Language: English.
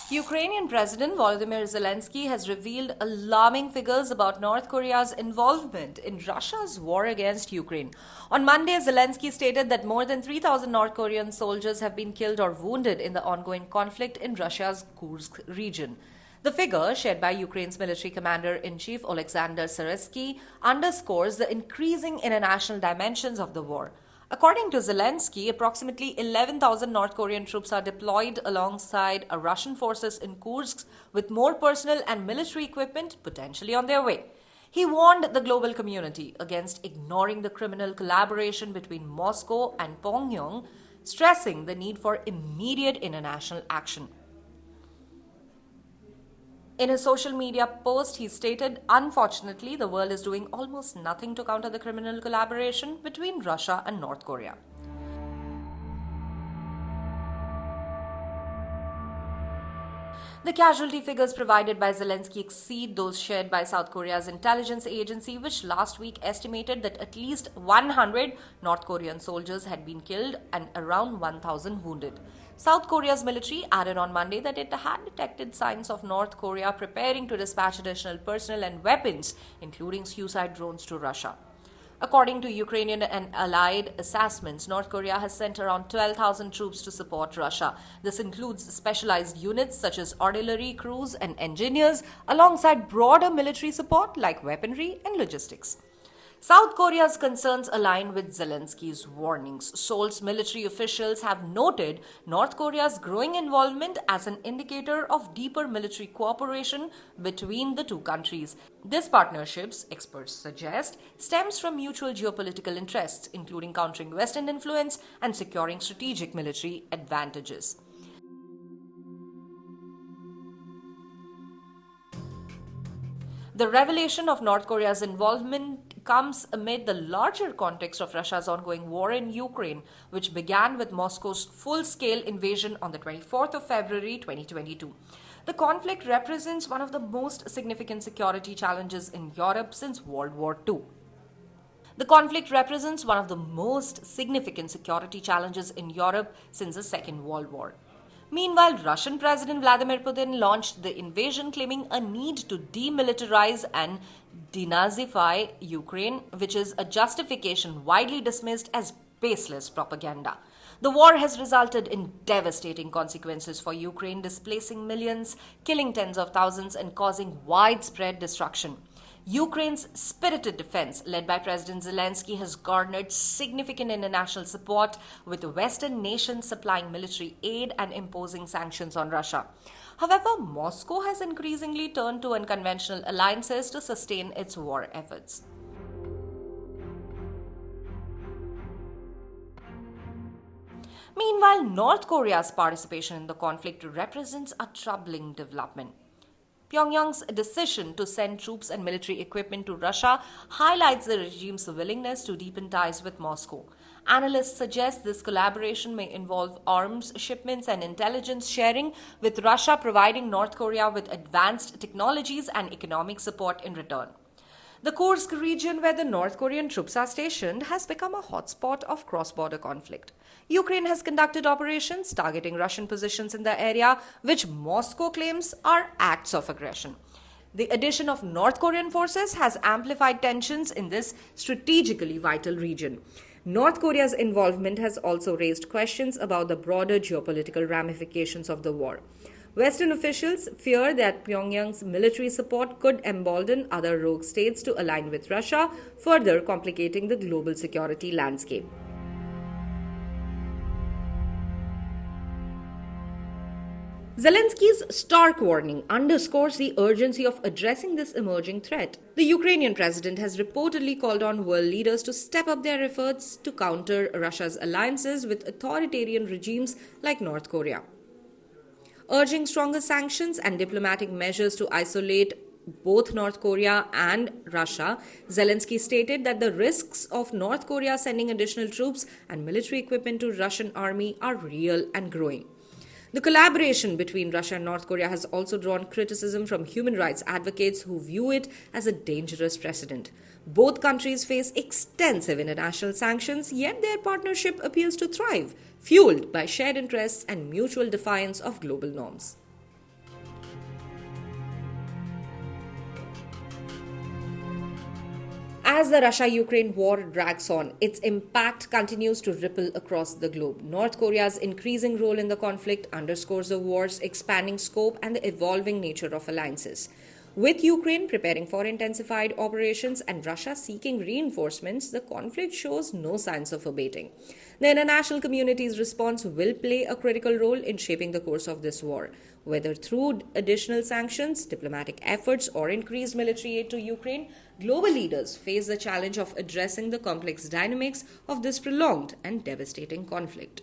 Ukrainian President Volodymyr Zelenskyy has revealed alarming figures about North Korea's involvement in Russia's war against Ukraine. On Monday, Zelenskyy stated that more than 3,000 North Korean soldiers have been killed or wounded in the ongoing conflict in Russia's Kursk region. The figure, shared by Ukraine's military commander-in-chief Oleksandr Syrskyi, underscores the increasing international dimensions of the war. According to Zelenskyy, approximately 11,000 North Korean troops are deployed alongside Russian forces in Kursk, with more personnel and military equipment potentially on their way. He warned the global community against ignoring the criminal collaboration between Moscow and Pyongyang, stressing the need for immediate international action. In his social media post, he stated, "Unfortunately, the world is doing almost nothing to counter the criminal collaboration between Russia and North Korea." The casualty figures provided by Zelenskyy exceed those shared by South Korea's intelligence agency, which last week estimated that at least 100 North Korean soldiers had been killed and around 1,000 wounded. South Korea's military added on Monday that it had detected signs of North Korea preparing to dispatch additional personnel and weapons, including suicide drones, to Russia. According to Ukrainian and allied assessments, North Korea has sent around 12,000 troops to support Russia. This includes specialized units such as artillery crews and engineers, alongside broader military support like weaponry and logistics. South Korea's concerns align with Zelensky's warnings. Seoul's military officials have noted North Korea's growing involvement as an indicator of deeper military cooperation between the two countries. This partnership, experts suggest, stems from mutual geopolitical interests, including countering Western influence and securing strategic military advantages. The revelation of North Korea's involvement comes amid the larger context of Russia's ongoing war in Ukraine, which began with Moscow's full-scale invasion on the 24th of February 2022. The conflict represents one of the most significant security challenges in Europe since World War II. The conflict represents one of the most significant security challenges in Europe since the Second World War. Meanwhile, Russian President Vladimir Putin launched the invasion, claiming a need to demilitarize and denazify Ukraine, which is a justification widely dismissed as baseless propaganda. The war has resulted in devastating consequences for Ukraine, displacing millions, killing tens of thousands, and causing widespread destruction. Ukraine's spirited defense, led by President Zelenskyy, has garnered significant international support, with Western nations supplying military aid and imposing sanctions on Russia. However, Moscow has increasingly turned to unconventional alliances to sustain its war efforts. Meanwhile, North Korea's participation in the conflict represents a troubling development. Pyongyang's decision to send troops and military equipment to Russia highlights the regime's willingness to deepen ties with Moscow. Analysts suggest this collaboration may involve arms shipments and intelligence sharing, with Russia providing North Korea with advanced technologies and economic support in return. The Kursk region, where the North Korean troops are stationed, has become a hotspot of cross-border conflict. Ukraine has conducted operations targeting Russian positions in the area, which Moscow claims are acts of aggression. The addition of North Korean forces has amplified tensions in this strategically vital region. North Korea's involvement has also raised questions about the broader geopolitical ramifications of the war. Western officials fear that Pyongyang's military support could embolden other rogue states to align with Russia, further complicating the global security landscape. Zelensky's stark warning underscores the urgency of addressing this emerging threat. The Ukrainian president has reportedly called on world leaders to step up their efforts to counter Russia's alliances with authoritarian regimes like North Korea. Urging stronger sanctions and diplomatic measures to isolate both North Korea and Russia, Zelenskyy stated that the risks of North Korea sending additional troops and military equipment to Russian army are real and growing. The collaboration between Russia and North Korea has also drawn criticism from human rights advocates who view it as a dangerous precedent. Both countries face extensive international sanctions, yet their partnership appears to thrive, fueled by shared interests and mutual defiance of global norms. As the Russia-Ukraine war drags on, its impact continues to ripple across the globe. North Korea's increasing role in the conflict underscores the war's expanding scope and the evolving nature of alliances. With Ukraine preparing for intensified operations and Russia seeking reinforcements, the conflict shows no signs of abating. The international community's response will play a critical role in shaping the course of this war, whether through additional sanctions, diplomatic efforts, or increased military aid to Ukraine. Global leaders face the challenge of addressing the complex dynamics of this prolonged and devastating conflict.